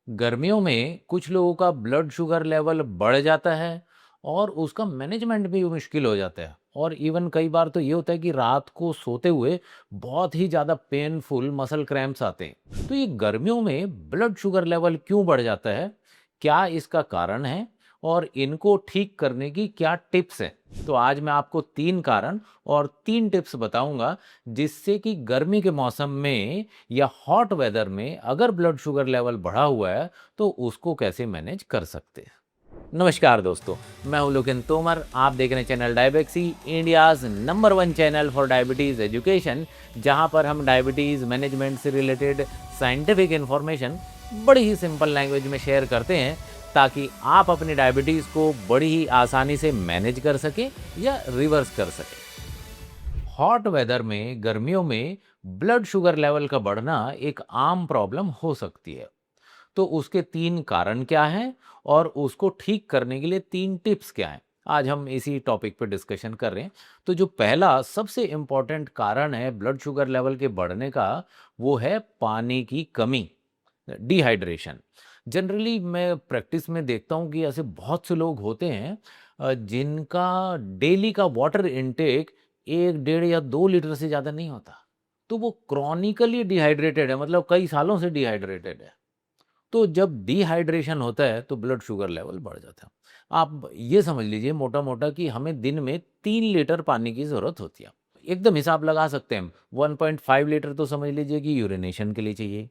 गर्मियों में कुछ लोगों का ब्लड शुगर लेवल बढ़ जाता है और उसका मैनेजमेंट भी मुश्किल हो जाता है। और इवन कई बार तो ये होता है कि रात को सोते हुए बहुत ही ज़्यादा पेनफुल मसल क्रैम्प्स आते हैं। तो ये गर्मियों में ब्लड शुगर लेवल क्यों बढ़ जाता है, क्या इसका कारण है और इनको ठीक करने की क्या टिप्स हैं? तो आज मैं आपको 3 कारण और 3 टिप्स बताऊंगा जिससे कि गर्मी के मौसम में या हॉट वेदर में अगर ब्लड शुगर लेवल बढ़ा हुआ है तो उसको कैसे मैनेज कर सकते हैं। नमस्कार दोस्तों, मैं हूं लुकिन तोमर। आप देख रहे हैं channel Diabexy, India's number 1 channel for diabetes education, जहां पर हम डायबिटीज मैनेजमेंट से रिलेटेड साइंटिफिक इंफॉर्मेशन बड़ी ही सिंपल लैंग्वेज में शेयर करते हैं ताकि आप अपनी डायबिटीज को बड़ी ही आसानी से मैनेज कर सकें या रिवर्स कर सकें। हॉट वेदर में, गर्मियों में ब्लड शुगर लेवल का बढ़ना एक आम प्रॉब्लम हो सकती है। तो उसके 3 कारण क्या हैं और उसको ठीक करने के लिए 3 टिप्स क्या हैं, आज हम इसी टॉपिक पे डिस्कशन कर रहे हैं। तो जो पहला सबसे इम्पोर्टेंट कारण है ब्लड शुगर लेवल के बढ़ने का, वो है पानी की कमी, डिहाइड्रेशन। जनरली मैं प्रैक्टिस में देखता हूँ कि ऐसे बहुत से लोग होते हैं जिनका डेली का वाटर इनटेक 1 डेढ़ या 2 लीटर से ज़्यादा नहीं होता। तो वो क्रॉनिकली डिहाइड्रेटेड है, मतलब कई सालों से डिहाइड्रेटेड है। तो जब डिहाइड्रेशन होता है तो ब्लड शुगर लेवल बढ़ जाता है। आप ये समझ लीजिए मोटा-मोटा कि हमें दिन में 3 लीटर पानी की ज़रूरत होती है। एकदम हिसाब लगा सकते हैं हम, 1.5 लीटर तो समझ लीजिए कि यूरिनेशन के लिए चाहिए।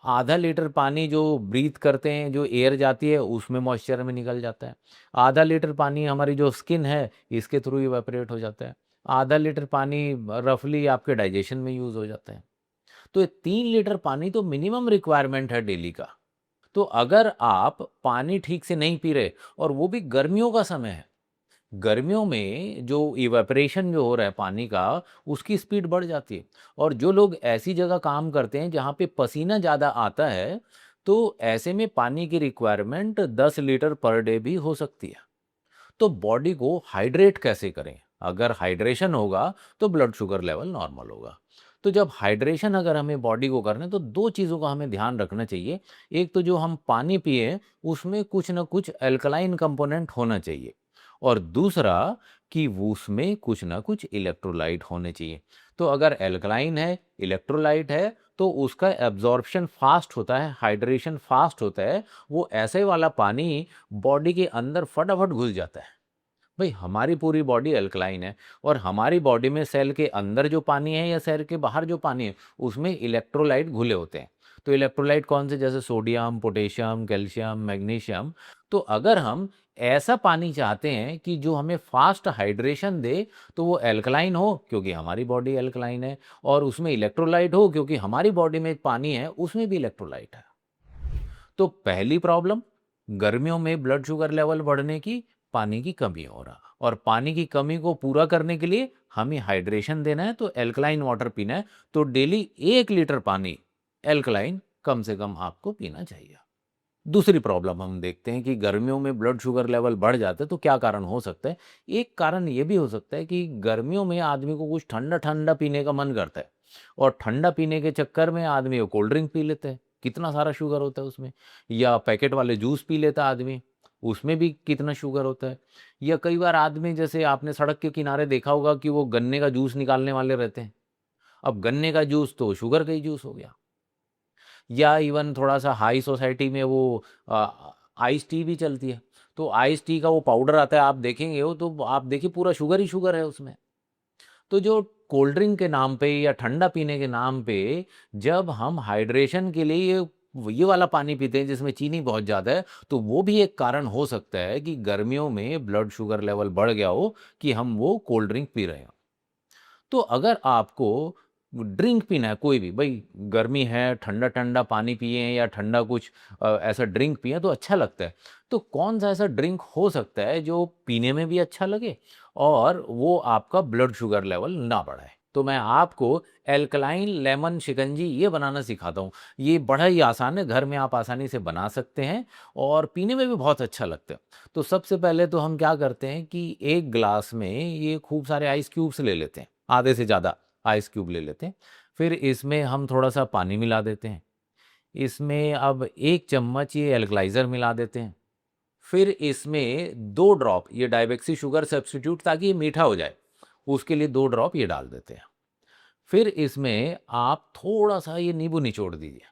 आधा लीटर पानी जो ब्रीथ करते हैं, जो एयर जाती है उसमें मॉइस्चर में निकल जाता है। आधा लीटर पानी हमारी जो स्किन है इसके थ्रू इवेपोरेट हो जाता है। आधा लीटर पानी रफली आपके डाइजेशन में यूज़ हो जाता है। तो ये 3 लीटर पानी तो मिनिमम रिक्वायरमेंट है डेली का। तो अगर आप पानी ठीक से नहीं पी रहे, और वो भी गर्मियों का समय है, गर्मियों में जो इवेपरेशन जो हो रहा है पानी का, उसकी स्पीड बढ़ जाती है। और जो लोग ऐसी जगह काम करते हैं जहाँ पे पसीना ज़्यादा आता है, तो ऐसे में पानी की रिक्वायरमेंट 10 लीटर पर डे भी हो सकती है। तो बॉडी को हाइड्रेट कैसे करें? अगर हाइड्रेशन होगा तो ब्लड शुगर लेवल नॉर्मल होगा। तो जब हाइड्रेशन अगर हमें बॉडी को करना है तो 2 चीज़ों का हमें ध्यान रखना चाहिए। एक तो जो हम पानी पिए उसमें कुछ न कुछ अल्कलाइन कंपोनेंट होना चाहिए, और दूसरा कि वो उसमें कुछ न कुछ इलेक्ट्रोलाइट होने चाहिए। तो अगर अल्कलाइन है, इलेक्ट्रोलाइट है, तो उसका एब्जॉर्प्शन फास्ट होता है, हाइड्रेशन फास्ट होता है। वो ऐसे वाला पानी बॉडी के अंदर फटाफट घुल जाता है। भाई हमारी पूरी बॉडी अल्कलाइन है, और हमारी बॉडी में सेल के अंदर जो पानी है या सेल के बाहर जो पानी है उसमें इलेक्ट्रोलाइट घुले होते हैं। तो इलेक्ट्रोलाइट कौन से? जैसे सोडियम, पोटेशियम, कैल्शियम, मैग्नीशियम। तो अगर हम ऐसा पानी चाहते हैं कि जो हमें फास्ट हाइड्रेशन दे, तो वो अल्कलाइन हो क्योंकि हमारी बॉडी अल्कलाइन है, और उसमें इलेक्ट्रोलाइट हो क्योंकि हमारी बॉडी में पानी है उसमें भी इलेक्ट्रोलाइट है। तो पहली प्रॉब्लम गर्मियों में ब्लड शुगर लेवल बढ़ने की, पानी की कमी हो रहा, और पानी की कमी को पूरा करने के लिए हमें हाइड्रेशन देना है तो एल्कलाइन वाटर पीना है। तो डेली 1 लीटर पानी एल्कलाइन कम से कम आपको पीना चाहिए। दूसरी प्रॉब्लम हम देखते हैं कि गर्मियों में ब्लड शुगर लेवल बढ़ जाते हैं तो क्या कारण हो सकता है। एक कारण ये भी हो सकता है कि गर्मियों में आदमी को कुछ ठंडा ठंडा पीने का मन करता है, और ठंडा पीने के चक्कर में आदमी वो कोल्ड ड्रिंक पी लेते हैं, कितना सारा शुगर होता है उसमें। या पैकेट वाले जूस पी लेता है आदमी, उसमें भी कितना शुगर होता है। या कई बार आदमी, जैसे आपने सड़क के किनारे देखा होगा कि वो गन्ने का जूस निकालने वाले रहते हैं। अब गन्ने का जूस तो शुगर का ही जूस हो गया। या इवन थोड़ा-सा हाई सोसाइटी में वो आइस टी भी चलती है। तो आइस टी का वो पाउडर आता है, आप देखेंगे वो तो आप देखिए पूरा शुगर ही शुगर है उसमें। तो जो कोल्ड ड्रिंक के नाम पे या ठंडा पीने के नाम पे जब हम हाइड्रेशन के लिए ये वाला पानी पीते हैं जिसमें चीनी बहुत ज़्यादा है, तो वो भी एक कारण हो सकता है कि गर्मियों में ब्लड शुगर लेवल बढ़ गया हो, कि हम वो कोल्ड ड्रिंक पी रहे हो। तो अगर आपको ड्रिंक पीना है कोई भी, भाई गर्मी है, ठंडा ठंडा पानी पिए या ठंडा कुछ ऐसा ड्रिंक पिए तो अच्छा लगता है। तो कौन सा ऐसा ड्रिंक हो सकता है जो पीने में भी अच्छा लगे और वो आपका ब्लड शुगर लेवल ना बढ़ाए? तो मैं आपको एल्कलाइन लेमन शिकंजी ये बनाना सिखाता हूँ। ये बड़ा ही आसान है, घर में आप आसानी से बना सकते हैं, और पीने में भी बहुत अच्छा लगता है। तो सबसे पहले तो हम क्या करते हैं कि एक ग्लास में ये खूब सारे आइस क्यूब्स ले लेते हैं, आधे से ज़्यादा आइस क्यूब ले लेते हैं। फिर इसमें हम थोड़ा-सा पानी मिला देते हैं। इसमें अब 1 चम्मच ये एल्कलाइज़र मिला देते हैं। फिर इसमें 2 ड्रॉप ये डाइबेक्सी शुगर सब्स्टिट्यूट, ताकि ये मीठा हो जाए, उसके लिए 2 ड्रॉप ये डाल देते हैं। फिर इसमें आप थोड़ा-सा ये नींबू निचोड़ दीजिए।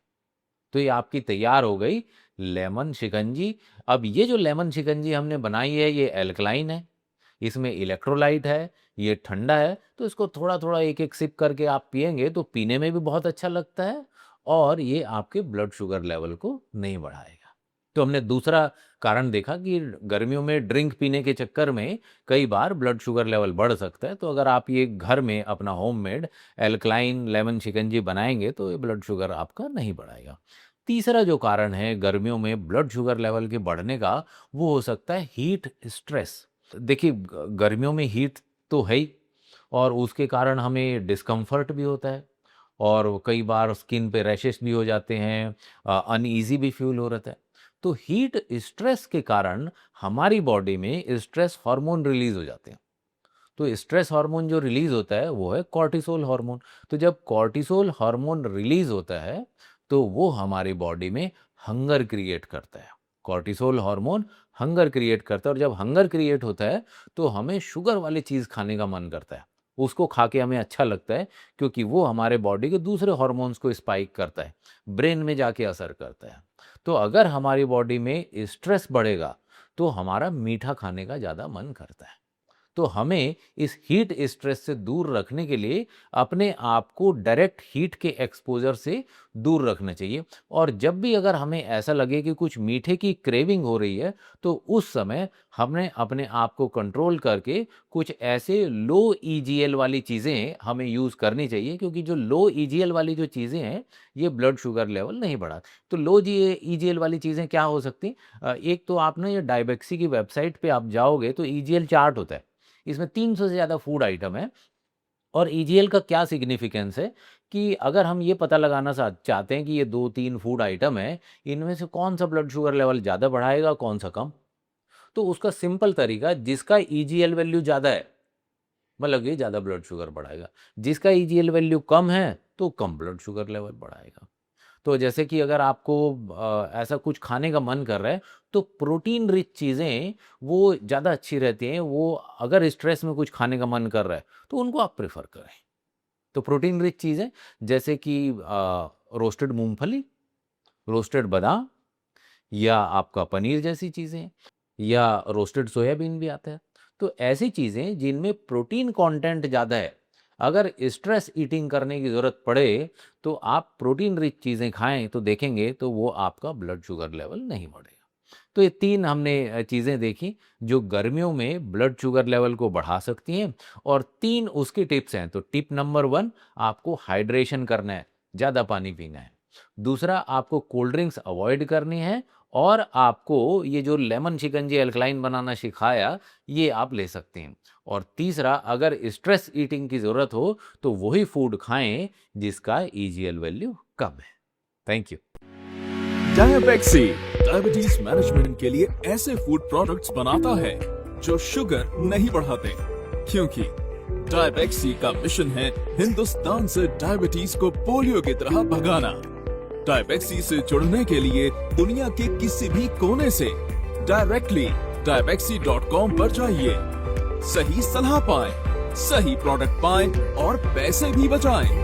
तो ये आपकी तैयार हो गई लेमन शिकंजी। अब ये जो लेमन शिकंजी हमने बनाई है ये एल्कलाइन है, इसमें इलेक्ट्रोलाइट है, ये ठंडा है, तो इसको थोड़ा-थोड़ा एक-एक सिप करके आप पिएँगे तो पीने में भी बहुत अच्छा लगता है और ये आपके ब्लड शुगर लेवल को नहीं बढ़ाएगा। तो हमने दूसरा कारण देखा कि गर्मियों में ड्रिंक पीने के चक्कर में कई बार ब्लड शुगर लेवल बढ़ सकता है, तो अगर आप ये घर में अपना होममेड एल्कलाइन लेमन शिकंजी बनाएँगे तो ये ब्लड शुगर आपका नहीं बढ़ाएगा। तीसरा जो कारण है गर्मियों में ब्लड शुगर लेवल के बढ़ने का, वो हो सकता है हीट स्ट्रेस। देखिए गर्मियों में हीट तो है ही और उसके कारण हमें डिस्कम्फर्ट भी होता है और कई बार स्किन पे रैशेस भी हो जाते हैं, अनईजी भी फील हो रहता है। तो हीट स्ट्रेस के कारण हमारी बॉडी में स्ट्रेस हार्मोन रिलीज हो जाते हैं। तो स्ट्रेस हार्मोन जो रिलीज होता है वो है कॉर्टिसोल हार्मोन। तो जब कॉर्टिसोल हार्मोन रिलीज होता है तो वो हमारी बॉडी में हंगर क्रिएट करता है। कॉर्टिसोल हार्मोन हंगर क्रिएट करता है और जब हंगर क्रिएट होता है तो हमें शुगर वाली चीज़ खाने का मन करता है। उसको खा के हमें अच्छा लगता है क्योंकि वो हमारे बॉडी के दूसरे हार्मोन्स को स्पाइक करता है, ब्रेन में जाके असर करता है। तो अगर हमारी बॉडी में स्ट्रेस बढ़ेगा तो हमारा मीठा खाने का ज़्यादा मन करता है। तो हमें इस हीट स्ट्रेस से दूर रखने के लिए अपने आप को डायरेक्ट हीट के एक्सपोजर से दूर रखना चाहिए। और जब भी अगर हमें ऐसा लगे कि कुछ मीठे की क्रेविंग हो रही है तो उस समय हमने अपने आप को कंट्रोल करके कुछ ऐसे लो ईजीएल वाली चीज़ें हमें यूज़ करनी चाहिए, क्योंकि जो लो ईजीएल वाली जो चीज़ें हैं ये ब्लड शुगर लेवल नहीं बढ़ाती। तो लो जी ईजीएल वाली चीज़ें क्या हो सकती? एक तो आप ना ये डायबेक्सी की वेबसाइट पे आप जाओगे तो ईजीएल चार्ट होता है, इसमें 300 से ज़्यादा फूड आइटम है। और ईजीएल का क्या सिग्निफिकेंस है कि अगर हम ये पता लगाना चाहते हैं कि ये 2-3 फूड आइटम है, इनमें से कौन सा ब्लड शुगर लेवल ज़्यादा बढ़ाएगा, कौन सा कम, तो उसका सिंपल तरीका, जिसका ईजीएल वैल्यू ज़्यादा है मतलब ये ज़्यादा ब्लड शुगर बढ़ाएगा, जिसका ईजीएल वैल्यू कम है तो कम ब्लड शुगर लेवल बढ़ाएगा। तो जैसे कि अगर आपको ऐसा कुछ खाने का मन कर रहा है तो प्रोटीन रिच चीज़ें वो ज़्यादा अच्छी रहती हैं। वो अगर स्ट्रेस में कुछ खाने का मन कर रहा है तो उनको आप प्रेफर करें। तो प्रोटीन रिच चीज़ें जैसे कि रोस्टेड मूंगफली, रोस्टेड बादाम या आपका पनीर जैसी चीज़ें या रोस्टेड सोयाबीन भी आता है। तो ऐसी चीज़ें जिनमें प्रोटीन कंटेंट ज़्यादा है, अगर स्ट्रेस ईटिंग करने की ज़रूरत पड़े तो आप प्रोटीन रिच चीज़ें खाएं तो देखेंगे तो वो आपका ब्लड शुगर लेवल नहीं बढ़ेगा। तो ये 3 हमने चीज़ें देखी जो गर्मियों में ब्लड शुगर लेवल को बढ़ा सकती हैं और 3 उसकी टिप्स हैं। तो टिप नंबर 1, आपको हाइड्रेशन करना है, ज़्यादा पानी पीना है। दूसरा, आपको कोल्ड ड्रिंक्स अवॉइड करनी है और आपको ये जो लेमन शिकंजी अल्कलाइन बनाना सिखाया ये आप ले सकते हैं। और तीसरा, अगर स्ट्रेस ईटिंग की ज़रूरत हो तो वही फूड खाएं जिसका ईजीएल वैल्यू कम है। Thank you. Diabexy diabetes management के लिए ऐसे फूड प्रोडक्ट्स बनाता है जो शुगर नहीं बढ़ाते, क्योंकि डायबेक्सी का मिशन है हिंदुस्तान से डायबिटीज को पोलियो की तरह भगाना। डायबेक्सी से जुड़ने के लिए दुनिया के किसी भी कोने से डायरेक्टली diabecsy.com पर जाइए, सही सलाह पाएं, सही प्रोडक्ट पाएं और पैसे भी बचाएं।